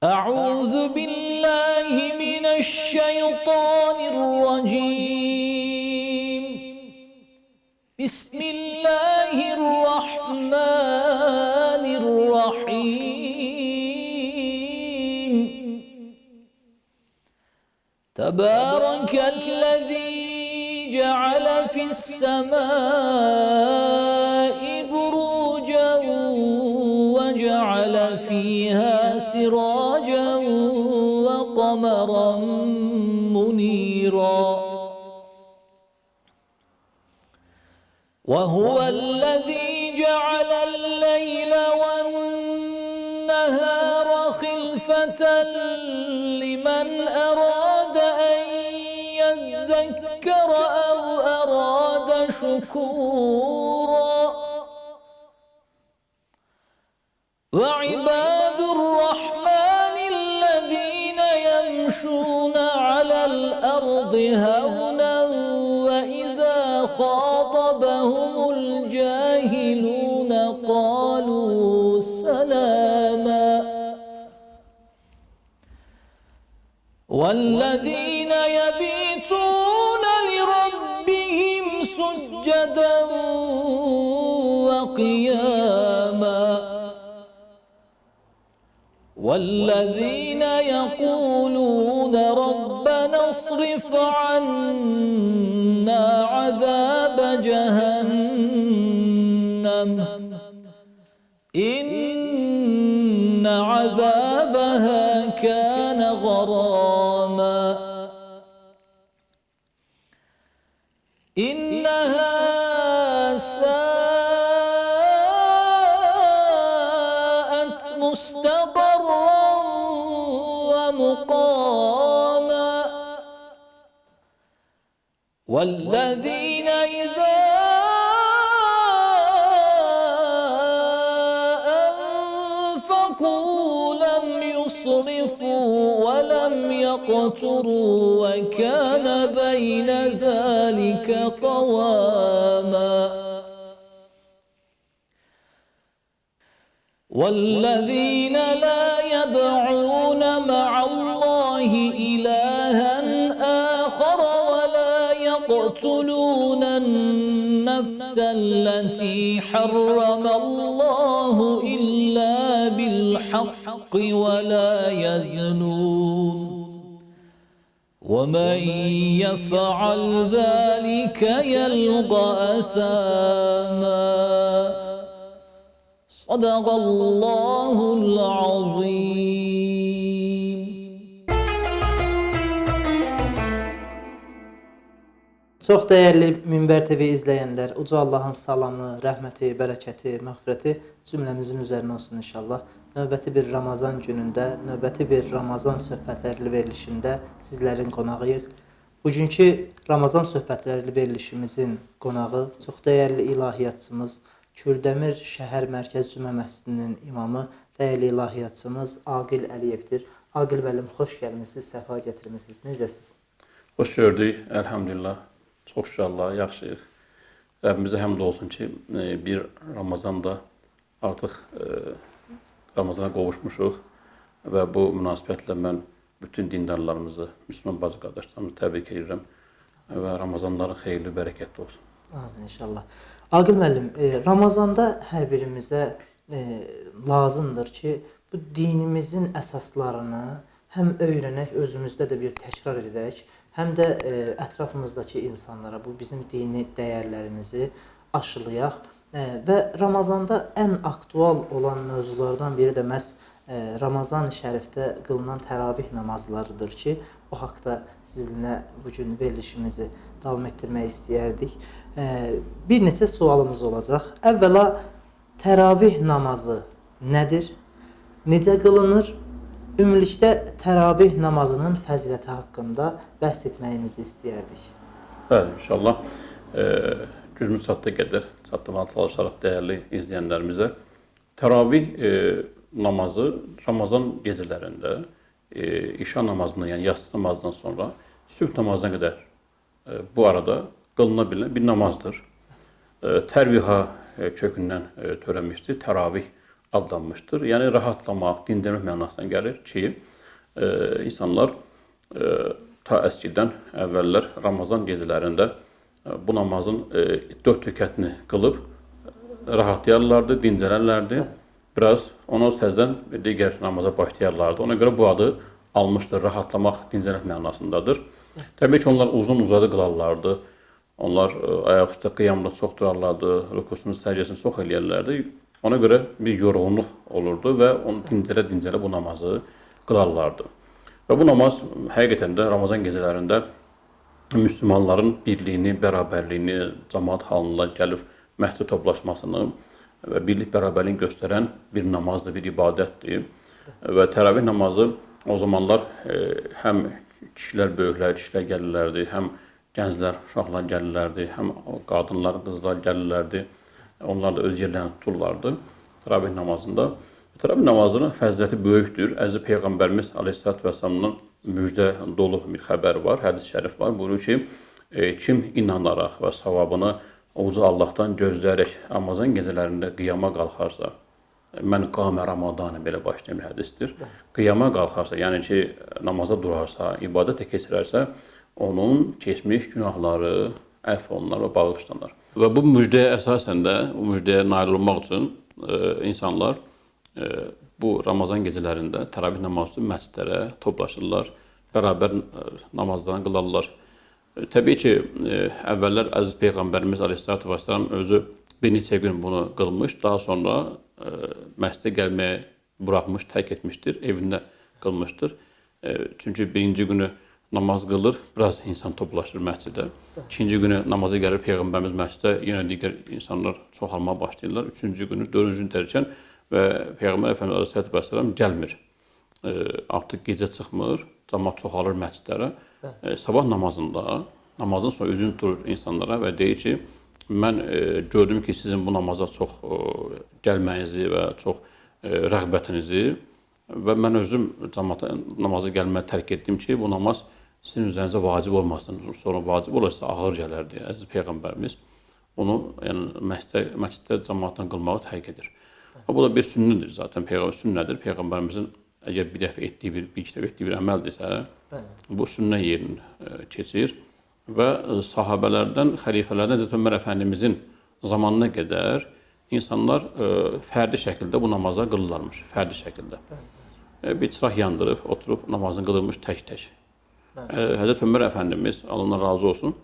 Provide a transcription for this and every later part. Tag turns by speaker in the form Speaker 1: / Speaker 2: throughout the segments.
Speaker 1: أعوذ بالله من الشيطان الرجيم. بسم الله الرحمن الرحيم. تبارك الذي جعل في السماء بروجا وجعل فيها سراجا وقمرا منيرا وهو الذي جعل الليل والنهار خلفة لمن أراد أن يذكر أو أراد شكورا وعباد الرحمن الذين يمشون على الأرض هونا وإذا خاطبهم الجاهلون قالوا سلاما والذين يبيتون لربهم سجدا وقياما والذين يقولون ربنا اصرف عنا عذاب جهنم إن عذابها كان غراما إنها ساءت مستقرا ومقاما والذين إذا أنفقوا لم يسرفوا ولم يقتروا وكان بين ذلك قواما والذين لا يدعون مع الله إلها آخر ولا يقتلون النفس التي حرم الله إلا بالحق ولا يزنون ومن يفعل ذلك يلقى أثاما صدق الله العظيم.
Speaker 2: Çox dəyərli Minbər TV izləyənlər, uca Allahın salamı, rəhməti, bərəkəti, məğfirəti cümləmizin üzərinə olsun inşallah. Növbəti bir Ramazan günündə, növbəti bir Ramazan söhbətləri verilişində sizlərin qonağıyıq. Bugünkü Ramazan söhbətləri verilişimizin qonağı çox dəyərli ilahiyyatçımız, Kürdəmir Şəhər Mərkəz Cümə Məscidinin imamı, dəyərli ilahiyyatçımız Aqil Əliyevdir. Aqil müəllim, xoş gəlmisiniz, səfa gətirmisiniz. Necəsiz?
Speaker 3: Xoş gördük, əlhamdülillah. Çox şükürlər, yaxşıyıq. Rəbbimizə həmd olsun ki, bir Ramazanda artıq Ramazana qovuşmuşuq və bu münasibətlə mən bütün dindarlarımızı, Müslüman bacı qardaşlarımızı təbrik edirəm və Ramazanların xeyirli, bərəkətli olsun.
Speaker 2: Amin, inşallah. Aqil müəllim, Ramazanda hər birimizə lazımdır ki, bu dinimizin əsaslarını həm öyrənək, özümüzdə də bir təkrar edək, həm də ətrafımızdakı insanlara bu bizim dini dəyərlərimizi aşılayaq və Ramazanda ən aktual olan mövzulardan biri də məhz Ramazan-ı Şərifdə qılınan təravih namazlarıdır ki, o haqda sizinlə bugün verilişimizi davam etdirmək istəyərdik. Bir neçə sualımız olacaq. Əvvəla, təravih namazı nədir? Necə qılınır? Ümumilikdə təravih namazının fəziləti haqqında bəhs etməyinizi istəyərdik.
Speaker 3: Bəli, inşallah. Gücümüz çatdığı qədər çatdırmağa çalışaraq dəyərli izləyənlərimizə. Təravih namazı Ramazan gecələrində işa namazından, yəni yatsı namazından sonra sübh namazına qədər bu arada qılına bilən bir namazdır. Tərviha kökündən törənmişdir. Təravih adlanmışdır. Yəni rahatlamaq, dincəlmək mənasına gəlir ki, insanlar ta əskidən əvvəllər Ramazan gecələrində bu namazın 4 rükətini qılıb rahatlayarlardı, dincələrlərdi. Biraz ondan təzədən digər namaza başlayarlardı. Ona görə bu adı almışdır, rahatlamaq, dincəlmək mənasındadır. Təbii ki, onlar uzun-uzadı qılarlardı. Onlar ayaq üstə qiyamda çox durarlardı, rükusunu, səcdəsini çox eləyərlərdi. Ona görə bir yorğunluq olurdu və onu dincələ-dincələ bu namazı qılarlardı. Və bu namaz həqiqətən də Ramazan gecələrində müsəlmanların birliyini, bərabərliyini, cəmaət halında gəlib məscid toplaşmasını və birlik bərabərliyini göstərən bir namazdır, bir ibadətdir. Və təravih namazı o zamanlar həm kişilər, böyüklər, kişilər gəlirlərdi, həm gənclər, uşaqlar gəlirlərdi, həm qadınlar, qızlar gəlirlərdi. Onlar da öz yerlərini tuturlardı təravih namazında. Təravih namazının fəziləti böyükdür. Əziz Peyğəmbərimiz Aleyhisselatü Vesselam'dan müjdə dolu bir xəbər var, hədis-i şərif var. Buyurur ki, kim inanaraq və savabını Uca Allahdan gözləyərək Ramazan gecələrində qiyama qalxarsa, mən qamə Ramadanı belə başlayan bir hədisdir. Qiyama qalxarsa, yəni ki, namaza durarsa, ibadətə keçirərsə, onun keçmiş günahları əfv olunar və bağışlanır. Və bu müjdəyə əsasən də, bu müjdəyə nail olmaq üçün insanlar bu Ramazan gecələrində təravih namazı üçün məscidlərə toplaşırlar, bərabər namazlarını qılarlar. Təbii ki, əvvəllər Əziz Peyğəmbərimiz Aleyhisselatü Vesselam özü bir neçə gün bunu qılmış, daha sonra məscidə gəlməyə buraxmış, tərk etmişdir, evində qılmışdır. Çünki birinci günü namaz qılır, biraz insan toplaşır məscidə. İkinci günü namaza gəlir Peyğəmbərimiz məscidə, yenə digər insanlar çoxalmağa başlayırlar. Üçüncü günü, dördüncü günü tərkən və Peyğəmbər Əfəndimiz Aleyhisselatü Vesselam gəlmir. Artıq gecə çıxmır, cəmaət çoxalır məscidlərə. Sabah namazında, namazdan sonra üzünü tutur insanlara və deyir ki, mən gördüm ki, sizin bu namaza çox gəlməyinizi və çox rəğbətinizi və mən özüm cəmaata namaza gəlməyi tərk etdim ki, bu namaz sizin üzərinizə vacib olmasın. Sonra vacib olarsa ağır gələrdi. Əziz Peyğəmbərimiz onu məsciddə cəmaatdan qılmağı tərk edir. Bu da bir sünnədir zaten. Sünnədir. Peyğəmbərimizin əgər bir dəfə etdiyi bir iki dəfə etdiyi bir əməldirsə, bu sünnə yerini keçir və sahabələrdən, xəlifələrdən Həzrət Ömər Əfəndimizin zamanına qədər insanlar fərdi şəkildə bu namaza qılırlarmış, fərdi şəkildə. Bir çıraq yandırıb, oturub namazını qılırmış tək-tək. Həzrət Ömər Əfəndimiz, Allah razı olsun,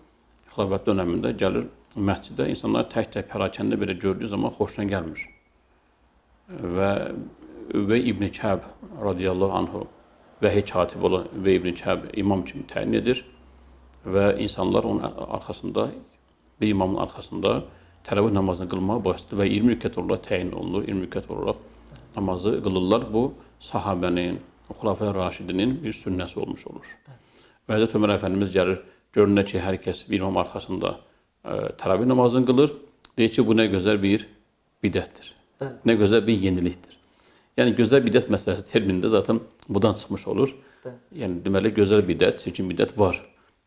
Speaker 3: xilafət dönəmində gəlir məscidə, insanlar tək-tək pərakəndə belə gördüyü zaman xoşuna gəlmir. Və Üvey İbn Kəb radiyallahu anhu vəhiy katibi olan Üvey İbn Kəb imam kimi təyin edir və insanlar onun arxasında, bir imamın arxasında təravih namazını qılmağa başladı və 20 rükət olaraq təyin olunur, 20 rükət olaraq namazı qılırlar. Bu, sahabənin, Xulafə-i Raşidinin bir sünnəsi olmuş olur. Və Həzrət Ömər Əfəndimiz gəlir, görünür ki, hər kəs bir imam arxasında təravih namazını qılır. Deyir ki, bu nə gözəl bir bidətdir, nə gözəl bir yenilikdir. Yəni, gözəl bidət məsələsi terminində zaten buradan çıxmış olur. Yəni, deməli, gözəl bidət, çirkin bidət var.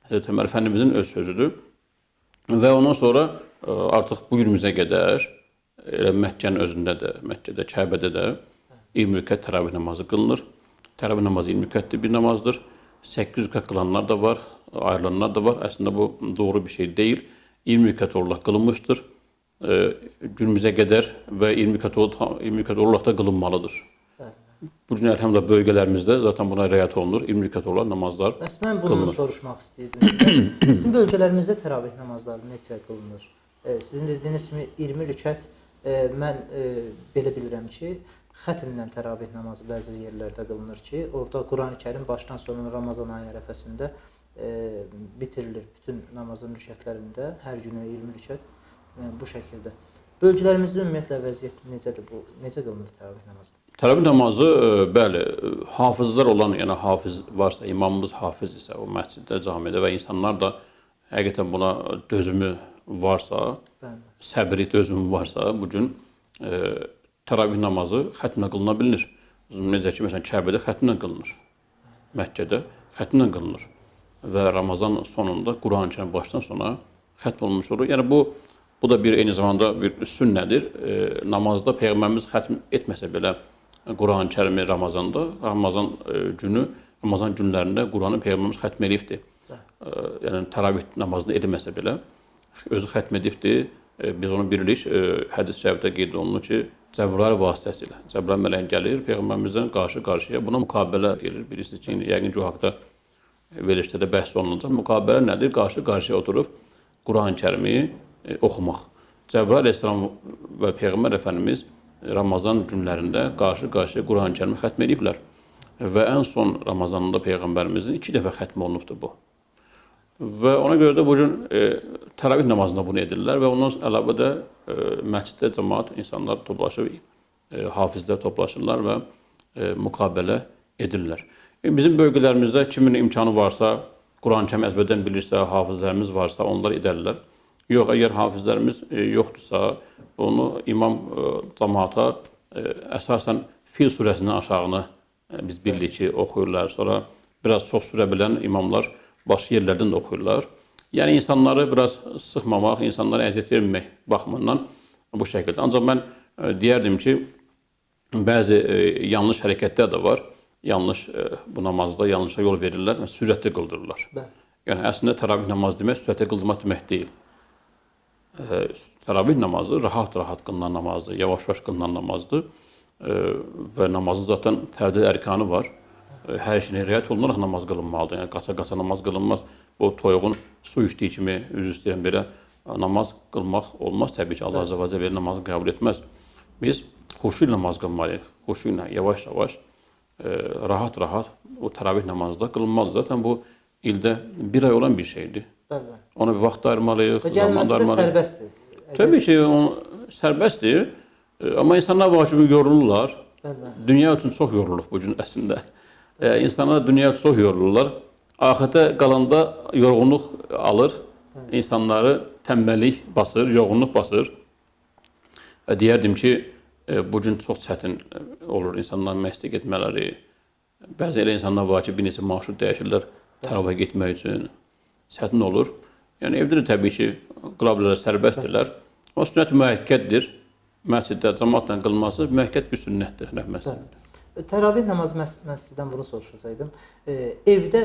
Speaker 3: Həzrət Ömər Əfəndimizin öz sözüdür. Və ondan sonra artıq bu günümüzə qədər Məkkənin özündə də, Məkkədə, Kəbədə də 20 rükət təravih namazı qılınır. Təravih namazı 20 rükətli bir namazdır. 8 rükət qılanlar da var, ayrılanlar da var. Əslində bu doğru bir şey deyil. 20 rükət olaraq qılınmışdır. Günümüzə qədər və 20 rükət olaraq da qılınmalıdır. Bu gün əlhəmdülillah bölgələrimizdə zaten buna riayət olunur. 20 rükət olaraq namazlar qılınır.
Speaker 2: Bəs mən bunu soruşmaq istəyirdim. Sizin bölgələrimizdə təravih namazları necə qılınır? Sizin dediyiniz kimi 20 rükət mən belə bilirəm ki, xətmlə təravih namazı bəzi yerlərdə qılınır ki, orada Qurani-Kərim başdan sona Ramazan ayı ərəfəsində bitirilir. Bütün namazın rükətlərində hər günə 20 rükət bu şəkildə. Bölgələrimizdə ümumiyyətlə vəziyyət necədir bu? Necə qılınır təravih namazı?
Speaker 3: Təravih namazı, bəli, hafizlər olan, yəni hafiz varsa, imamımız hafiz isə o məsciddə, camidə və insanlar da həqiqətən buna dözümü varsa, səbri, dözümü varsa, bugün təravih namazı xətmlə qılına bilinir. Necə ki, məsələn, Kəbədə xətmlə qılınır, Məkkədə xətmlə qılınır və Ramazan sonunda Quran-ı Kərim başdan sona xətm olunmuş olur. Yəni, bu Bu da eyni zamanda bir sünnədir. Namazda Peyğəmbərimiz xətm etməsə belə Quran-ı Kərimi Ramazanda, Ramazan günlərində Quranı Peyğəmbərimiz xətm edibdir. Yəni təravih namazını edilməsə belə özü xətm edibdir. Biz onu bilirik, hədis-i şərifdə qeyd olunur ki, Cəbrail vasitəsilə, Cəbrail mələk gəlir, Peyğəmbərimizdən qarşı-qarşıya, buna müqabilə gelir. Bilirsiniz ki, yəqin ki, o haqda verilişdə də bəhs olunacaq. Müqabilə nədir? Qarşı-qarşıya oturub Quran-ı Kərimi oxumaq. Cəbrail əleyhissalam və Peyğəmbər Əfəndimiz Ramazan günlərində qarşı-qarşıya Quran-ı Kərimi xətm ediblər. Və ən son Ramazanında Peyğəmbərimizin 2 dəfə xətm olunubdur bu. Və ona görə də bu gün təravih namazında bunu edirlər və ondan əlavə də məsciddə cəmaat, insanlar toplaşıb, hafizlər toplaşırlar və müqabilə edirlər. Bizim bölgələrimizdə kimin imkanı varsa, Quran-ı Kərim əzbərdən bilirsə, hafizlərimiz varsa, onlar edərlər. Yox, əgər hafizlərimiz yoxdursa, onu imam cəmaata əsasən Fil surəsindən aşağını biz bilirik ki, oxuyurlar. Sonra biraz çox sürə bilən imamlar başqa yerlərdən də oxuyurlar. Yəni, insanları biraz sıxmamaq, insanlara əziyyət verməmək baxımından bu şəkildə. Ancaq mən deyərdim ki, bəzi yanlış hərəkətlər də var. Yanlış bu namazda yanlışa yol verirlər və sürətli qıldırırlar. Yəni, əslində təravih namazı demək, sürətli qıldırmaq demək deyil. Təravih namazı rahat-rahat qılınan namazdır, yavaş-yavaş qılınan namazdır və namazın zaten təvdid ərkanı var. Hər şeyinə riayət olunaraq namaz qılınmalıdır. Yəni, qaça-qaça namaz qılınmaz. O toyuğun su içdiyi kimi, üzr istəyirəm, belə namaz qılmaq olmaz. Təbii ki, Allah Azə və Cəllə namazı qəbul etməz. Biz xuşu ilə namaz qılmalıyıq. Xuşu ilə, yavaş-yavaş, rahat-rahat o təravih namazda qılınmalıdır. Zaten bu ildə bir ay olan bir şeydir. Ona bir vaxt ayırmalıyıq, zaman da ayırmalıyıq.
Speaker 2: Sərbəstdir.
Speaker 3: Təbii ki, sərbəstdir. Amma insanlar bu kimi yorulurlar. Dünya üçün çox yorulur bu gün əslində. İnsanlar dünya çox yorulurlar. Axirətə qalanda yorğunluq alır. İnsanları tənbəllik basır, yorğunluq basır. Deyərdim ki, bugün çox çətin olur insanların məscid getmələri. Bəzi elə insanlar var ki, bir neçə marşrut dəyişirlər təravih getmək üçün. Çətin olur. Yəni, evdə də təbii ki, qıla bilərlər, sərbəstdirlər. O sünnət müəkkəddir. Məsciddə cəmaatla qılması müəkkəd bir sünnətdir.
Speaker 2: Təravih namazı mən sizdən bunu soruşacaqdım. Evdə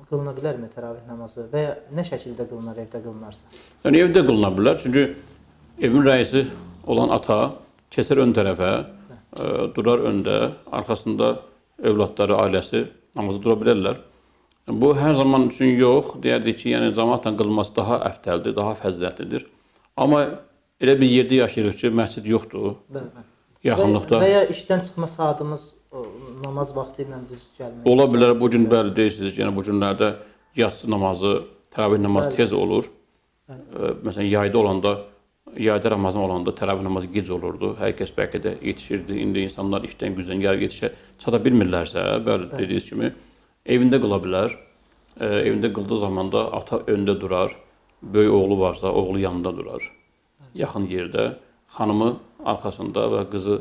Speaker 2: qılına bilərmi təravih namazı və ya nə şəkildə qılınar evdə qılınarsa?
Speaker 3: Yəni, evdə qılına bilər. Çünki evin rəisi olan ata keçər ön tərəfə, durar öndə, arxasında övladları, ailəsi namazı dura bilərlər. Bu, hər zaman üçün yox. Deyərdik ki, yəni, cəmaatla qılınması daha əftəldir, daha fəzilətlidir. Amma elə bir yerdə yaşayırıq ki, məscid yoxdur, yaxınlıqda.
Speaker 2: Və ya işdən çıxma saatımız namaz vaxtı ilə düz gəlmək.
Speaker 3: Ola bilər, bu gün bəli deyirsiniz, yəni bu günlərdə yatsı namazı, təravih namazı tez olur. Məsələn, yayda Ramazan olanda təravih namazı gec olurdu. Hər kəs bəlkə də yetişirdi. İndi insanlar işdən gücdən gəlib yetişə çata bilmirlərsə, bəli dediyiniz kimi, evində qıla bilər. Evində qıldığı zaman da ata öndə durar, böyük oğlu varsa, oğlu yanında durar. Yaxın yerdə, xanımı arxasında və qızı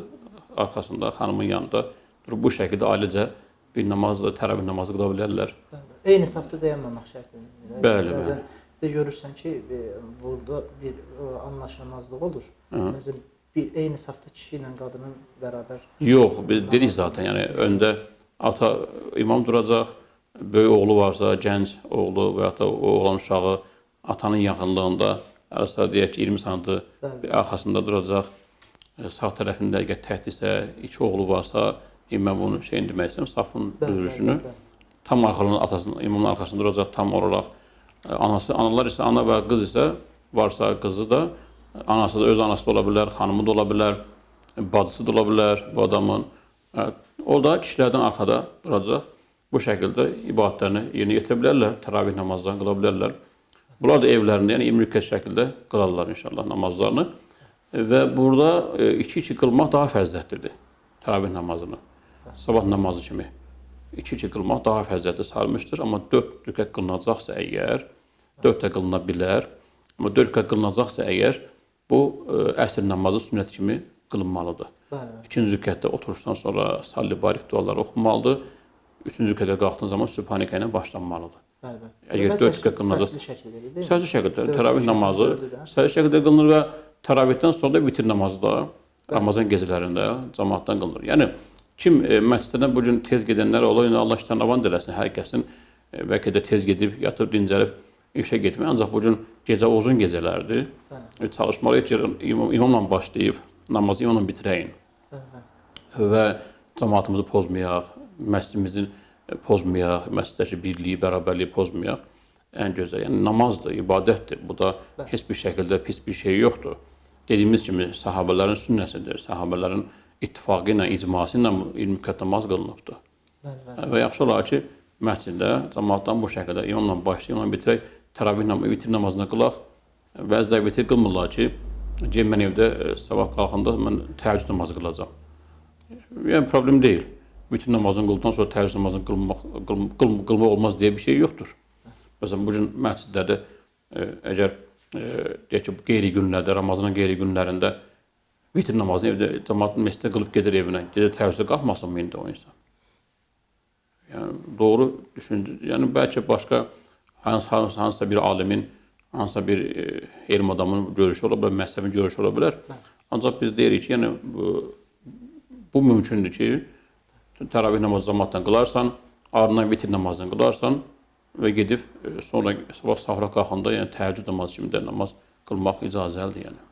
Speaker 3: arxasında, xanımın yanında durub bu şəkildə ailəcə bir namaz, təravih namazı qıla bilərlər.
Speaker 2: Eyni safda dayanmamaq şərtilə.
Speaker 3: Bəli, bəli.
Speaker 2: Bəzən görürsən ki, burada bir anlaşılmazlıq olur. Məsələn, eyni safda kişi ilə qadının bərabər.
Speaker 3: Yox, biz dedik zaten, yəni öndə ata, imam duracaq, böyük oğlu varsa, gənc oğlu və ya da o olan uşağı atanın yaxınlığında, arasında deyək ki, 20 santı arxasında duracaq. Sağ tərəfində əgər təhddirsə, 2 oğlu varsa, mən bunu şeyin demək istəyirəm, safın düzülüşünü tam arxasında, imamın arxasında duracaq tam olaraq. Analar isə, ana və qız isə, varsa qızı da, anası da öz anası da ola bilər, xanımı da ola bilər, bacısı da ola bilər bu adamın. O da kişilərdən arxada duracaq. Bu şəkildə ibadətlərini yerinə yetirə bilərlər, təravih namazlarını qıla bilərlər. Bunlar da evlərində, yəni 20 rükət şəkildə qılarlar inşallah namazlarını. Və burada 2-2 qılmaq daha fəzilətlidir, təravih namazını. Sabah namazı kimi 2-2 qılmaq daha fəzilətli sarmışdır. Amma 4 rükət qılınacaqsa əgər, 4 də qılına bilər. Amma 4 rükət qılınacaqsa əgər, bu əsr namazı sünnət kimi qılınmalıdır. 2-ci rükətdə oturuşdan sonra salli barik duaları oxunmalıdır. 3-cü rükətə qalxdığın zaman Sübhanəkə ilə başlanmalıdır. Əgər 4 rükət qılınacaqsa, səsli şəkildə təravih namazı səsli şəkildə qılınır və təravihdən sonra da vitir namazı da Ramazan gecələrində cəmaatdan qılınır. Yəni kim məsciddən bu gün tez gedənlər olur, yəni Allah işlərini eləsin, hər kəsin bəlkə də tez gedib, yatıb, dincəlib işə getmək. Ancaq bu gün gecə uzun gecələrdir. Çalışmalıyıq ki, imamla başlayıb, namazı imamla bitirəyin. Və cəmaatımızı pozmayaq, məscidimizi pozmayaq, məsciddəki birliyi, bərabərliyi pozmayaq. Ən gözəl, yəni namazdır, ibadətdir. Bu da heç bir şəkildə pis bir şey yoxdur. Dediyimiz kimi sahabələrin sünnəsidir, sahabələrin ittifaqı ilə, icması ilə 20 rükət namaz qılınıbdır. Və yaxşı olar ki, məsciddə cəmaatdan bu şəkildə imamla başlayıb, imamla bitirək, təravih vitir namazını qılaq. Bəziləri vitir qılmırlar ki, mən evdə sabah qalxanda mən təheccüd namazı qılacam. Yəni problem deyil. Vitir namazını qıldıqdan sonra təheccüd namazını qılmaq olmaz deyə bir şey yoxdur. Məsələn, bugün məscidlərdə əgər deyək ki, qeyri günlərdə, Ramazanın qeyri günlərində vitir namazını evdə cəmaatın məsciddə qılıb gedir evinə, gedir təvəzzüdə qalxmasın mı indi o insan? Yəni doğru düşündü. Yəni bəlkə başqa hansısa bir alimin, hansısa bir elm adamının görüşü ola bilər, məhzəbin görüşü ola bilər. Ancaq biz deyirik ki, yəni bu mümkündür ki, təravih namazı cəmaatdan qılarsan, ardından vitir namazını qılarsan və gedib sonra sabah sahura qalxanda, yəni təheccüd namazı kimi də namaz qılmaq icazəlidir yəni.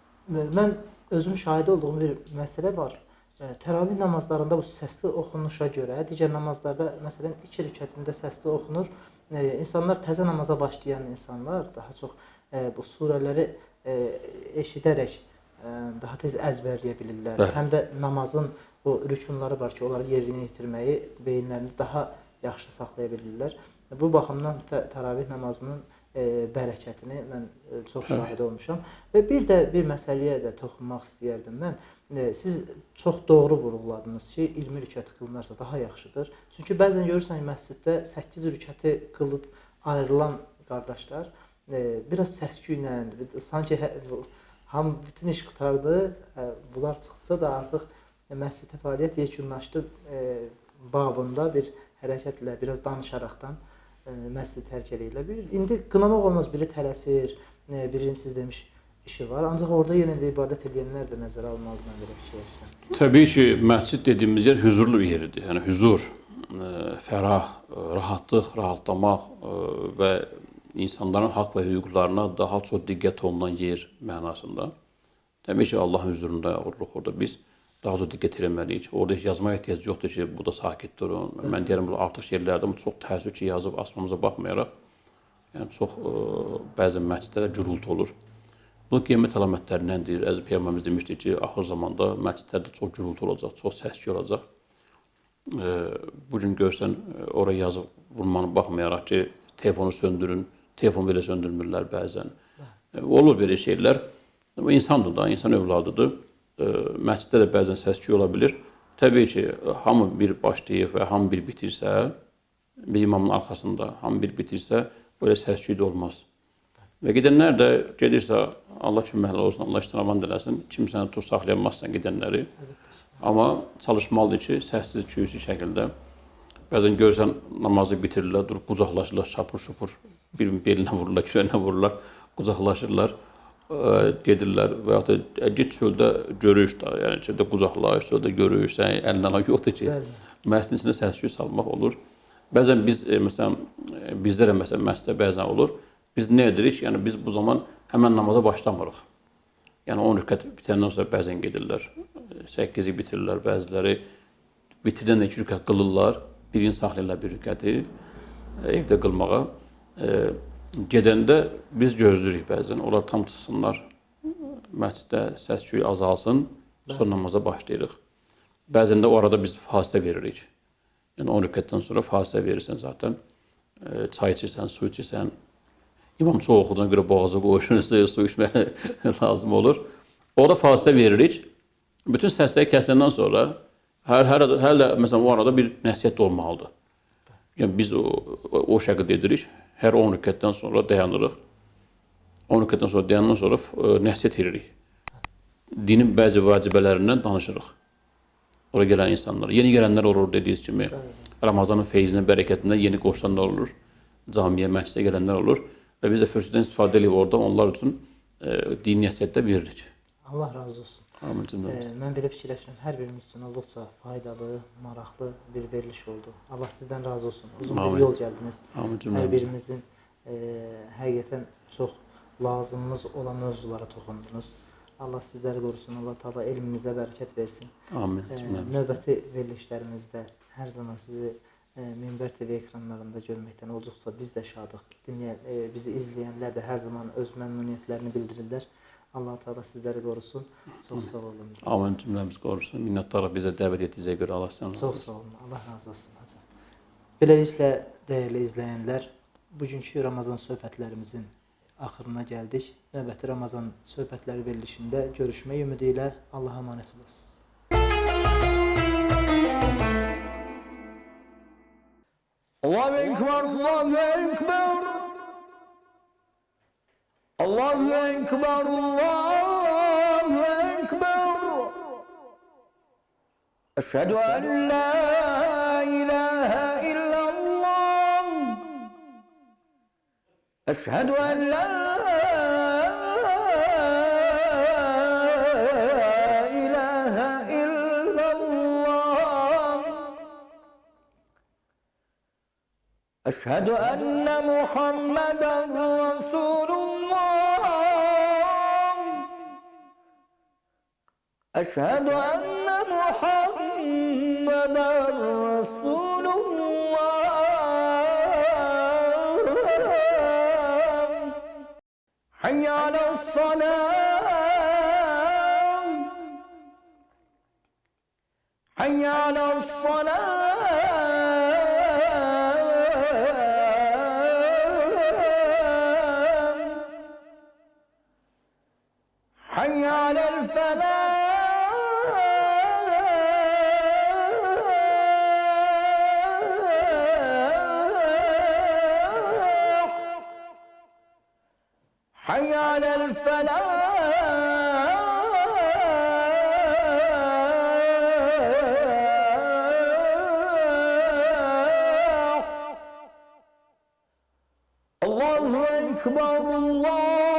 Speaker 2: Mən özüm şahid olduğum bir məsələ var. Təravih namazlarında bu səsli oxunuşa görə, digər namazlarda məsələn 2 rükətində səsli oxunur. İnsanlar təzə namaza başlayan insanlar daha çox bu surələri eşidərək daha tez əzbərləyə bilirlər. Həm də namazın o rükunları var ki, onları yerinə yetirməyi beyinlərində daha yaxşı saxlaya bilirlər. Bu baxımdan təravih namazının bərəkətini mən çox şahid olmuşam. Və bir məsələyə də toxunmaq istəyərdim mən. Siz çox doğru vurğuladınız ki, 20 rükət qılınarsa daha yaxşıdır. Çünki bəzən görürsən məsciddə 8 rükəti qılıb ayrılan qardaşlar biraz səs-küylə, sanki hamı bütün iş qutardı, bunlar çıxsa da artıq məsciddə fəaliyyət yekunlaşdı babında bir hərəkətlə, biraz danışaraqdan məscidi tərk edirlər. İndi qınamaq olmaz, biri tələsir, birinin siz demiş işi var. Ancaq orada yenə də ibadət edənlər də nəzərə almalıdır, mən belə fikirləşirəm.
Speaker 3: Təbii ki, məscid dediyimiz yer hüzurlu bir yeridir. Yəni hüzur, fərah, rahatlıq, rahatlamaq və insanların haqq və hüquqlarına daha çox diqqət olunan yer mənasında. Təbii ki, Allahın hüzurunda oluruq orada biz. Daha çox diqqət eləməliyik. Orada heç yazmaya ehtiyac yoxdur ki, bu da sakit durun. Mən deyərəm, bu artıq yerlərdə çox təəssüf ki, yazıb asmamıza baxmayaraq, yəni çox bəzi məscidlərdə gürültü olur. Bu qiyamət əlamətlərindəndir. Əziz Peyğəmbərimiz demişdi ki, axır zamanda məscidlərdə çox gürültü olacaq, çox səs-küy olacaq. Bu gün görsən, oraya yazıb vurmanı baxmayaraq ki, telefonu söndürün, telefonu belə söndürmürlər bəzən. Olur belə şeylər. İnsandır da, insan övladıdır. Məsciddə də bəzən səs-küy ola bilir. Təbii ki, hamı bir başlayıb və hamı bir bitirsə, bir imamın arxasında hamı bir bitirsə, böyle səs-küy də olmaz. Və gedənlər də gedirsə, Allah köməkli olsun, Allah iştiramand eləsin, kimsəni tut saxlayamazsan gedənləri. Amma çalışmalıdır ki, səssiz, küysüz şəkildə, bəzən görsən namazı bitirirlər, durub qucaqlaşırlar, şapur-şupur, bir-birinin belinə vururlar, kürəyinə vururlar, qucaqlaşırlar. Gedirlər və ya da get çöldə görüş da, yəni çöldə qucaqlaş, çöldə görüş, əlindən yoxdur ki, məscidin içində səs-küy salmaq olur. Bəzən biz, məsələn, bizdə də məsələn, məsciddə bəzən olur, biz nə edirik? Yəni biz bu zaman həmən namaza başlamırıq. Yəni 10 rükət bitəndən sonra bəzən gedirlər, 8-i bitirirlər, bəziləri bitirdən 2 rükət qılırlar, birini saxlayırlar bir rükəti evdə qılmağa. Gedəndə biz gözləyirik bəzən, onlar tam çıxsınlar, məsciddə səs-küy azalsın, sonra namaza başlayırıq. Bəzən də o arada biz fasilə veririk. Yəni 10 rükətdən sonra fasilə verirsən zaten, çay içirsən, su içirsən, imam çox oxuduğuna görə boğazı qoşunursa, su içmək lazım olur. Orada fasilə veririk, bütün səsləri kəsəndən sonra, hələ məsələn o arada bir nəsiyyət olmalıdır. Yəni biz o şəkildə edirik. Hər 10 rükətdən sonra dayanırıq. 10 rükətdən sonra dayandan sonra nəsiyyət edirik. Dinin bəzi vacibələrindən danışırıq. Oraya gələn insanlar. Yeni gələnlər olur dediyiniz kimi. Ramazanın feyzindən, bərəkətindən yeni qoşulanlar olur. Camiyə, məscidə gələnlər olur. Və biz də fürsətdən istifadə edib orada onlar üçün dini nəsiyyətdə veririk.
Speaker 2: Allah razı olsun.
Speaker 3: Amin cümləmiz.
Speaker 2: Mən belə fikirləşirəm, hər birimiz üçün olduqca faydalı, maraqlı bir veriliş oldu. Allah sizdən razı olsun. Uzun bir
Speaker 3: Amin.
Speaker 2: yol gəldiniz.
Speaker 3: Amin
Speaker 2: Hər
Speaker 3: cümləmiz.
Speaker 2: birimizin həqiqətən çox lazımımız olan mövzulara toxundunuz. Allah sizləri qorusun. Allah Taala elminizə bərəkət versin.
Speaker 3: Amin cümləmiz.
Speaker 2: Növbəti verilişlərimizdə hər zaman sizi Minbər TV ekranlarında görməkdən olduqca biz də şadıq. Bizi izləyənlər də hər zaman öz məmnuniyyətlərini bildirirlər. Allah Taala sizləri qorusun. Çox sağ olun.
Speaker 3: Amin cümləmiz qorusun. Minnətdarıq bizə dəvət etdiyinizə görə. Allah sizdən razı olsun.
Speaker 2: Çox sağ olun. Allah razı olsun hocam. Beləliklə dəyərli izləyənlər, bugünkü Ramazan söhbətlərimizin axırına gəldik. Növbəti Ramazan söhbətləri verilişində görüşmək ümidi ilə Allaha əmanət olasınız.
Speaker 1: Allahu Ekber, Allahu Ekber. Allahu Ekber, Allahu Ekber. Eşhedü en la ilahe illallah. Eşhedü en la ilahe illallah. Eşhedü enne Muhammeden Resulullah. Eşhedü enne Muhammeden Resulullah. Hayy ale's-salah. Hayy ale's-salah. حي على الفلاح حي على الفلاح الله أكبر الله